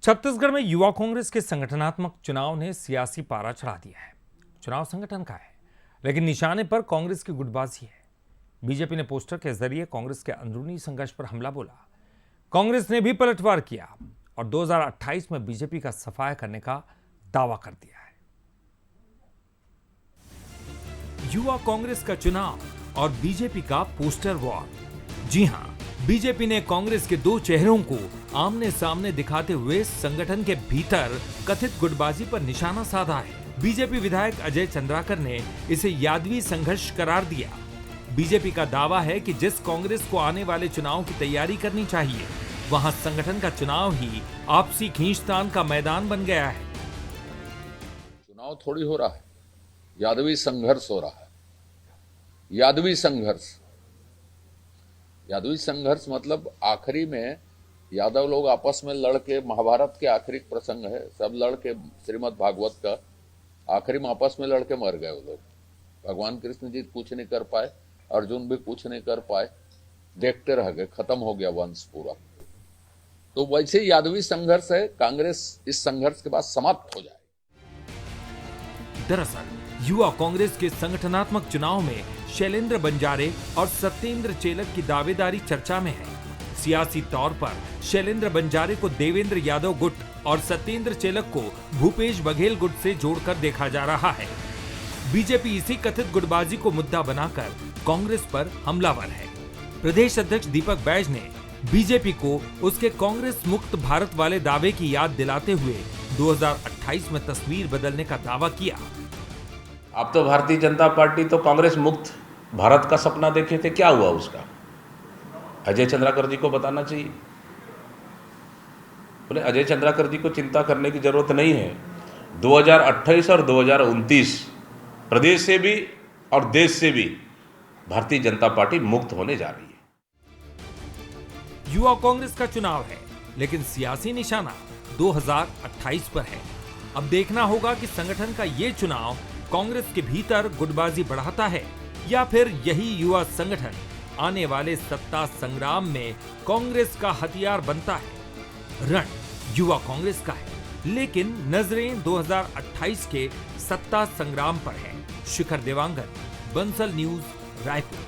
छत्तीसगढ़ में युवा कांग्रेस के संगठनात्मक चुनाव ने सियासी पारा चढ़ा दिया है। चुनाव संगठन का है, लेकिन निशाने पर कांग्रेस की गुटबाजी है। बीजेपी ने पोस्टर के जरिए कांग्रेस के अंदरूनी संघर्ष पर हमला बोला। कांग्रेस ने भी पलटवार किया और 2028 में बीजेपी का सफाया करने का दावा कर दिया है। युवा कांग्रेस का चुनाव और बीजेपी का पोस्टर वॉर। जी हां, बीजेपी ने कांग्रेस के दो चेहरों को आमने सामने दिखाते हुए संगठन के भीतर कथित गुटबाजी पर निशाना साधा है। बीजेपी विधायक अजय चंद्राकर ने इसे यादवी संघर्ष करार दिया। बीजेपी का दावा है कि जिस कांग्रेस को आने वाले चुनाव की तैयारी करनी चाहिए, वहां संगठन का चुनाव ही आपसी खींचतान का मैदान बन गया है। चुनाव थोड़ी हो रहा है, यादवी संघर्ष हो रहा है। यादवी संघर्ष मतलब आखिरी में यादव लोग आपस में लड़के, महाभारत के आखिरी प्रसंग है, सब लड़के, श्रीमद् भागवत का आखिरी में आपस में लड़के मर गए वो लोग। भगवान कृष्ण जी कुछ नहीं कर पाए, अर्जुन भी कुछ नहीं कर पाए, देखते रह गए, खत्म हो गया वंश पूरा। तो वैसे यादवी संघर्ष है, कांग्रेस इस संघर्ष के बाद समाप्त हो जाए। दरअसल युवा कांग्रेस के संगठनात्मक चुनाव में शैलेंद्र बंजारे और सत्येंद्र चेलक की दावेदारी चर्चा में है। सियासी तौर पर शैलेंद्र बंजारे को देवेंद्र यादव गुट और सत्येंद्र चेलक को भूपेश बघेल गुट से जोड़कर देखा जा रहा है। बीजेपी इसी कथित गुटबाजी को मुद्दा बनाकर कांग्रेस पर हमलावर है। प्रदेश अध्यक्ष दीपक बैज ने बीजेपी को उसके कांग्रेस मुक्त भारत वाले दावे की याद दिलाते हुए 2028 में तस्वीर बदलने का दावा किया। आप तो भारतीय जनता पार्टी तो कांग्रेस मुक्त भारत का सपना देखे थे, क्या हुआ उसका? अजय चंद्राकर जी को बताना चाहिए। बोले अजय चंद्राकर जी को चिंता करने की जरूरत नहीं है। 2028 और 2029 प्रदेश से भी और देश से भी भारतीय जनता पार्टी मुक्त होने जा रही है। युवा कांग्रेस का चुनाव है, लेकिन सियासी निशाना 2028 पर है। अब देखना होगा कि संगठन का ये चुनाव कांग्रेस के भीतर गुटबाजी बढ़ाता है या फिर यही युवा संगठन आने वाले सत्ता संग्राम में कांग्रेस का हथियार बनता है। रण युवा कांग्रेस का है, लेकिन नजरें 2028 के सत्ता संग्राम पर है। शिखर देवांगन, बंसल न्यूज, रायपुर।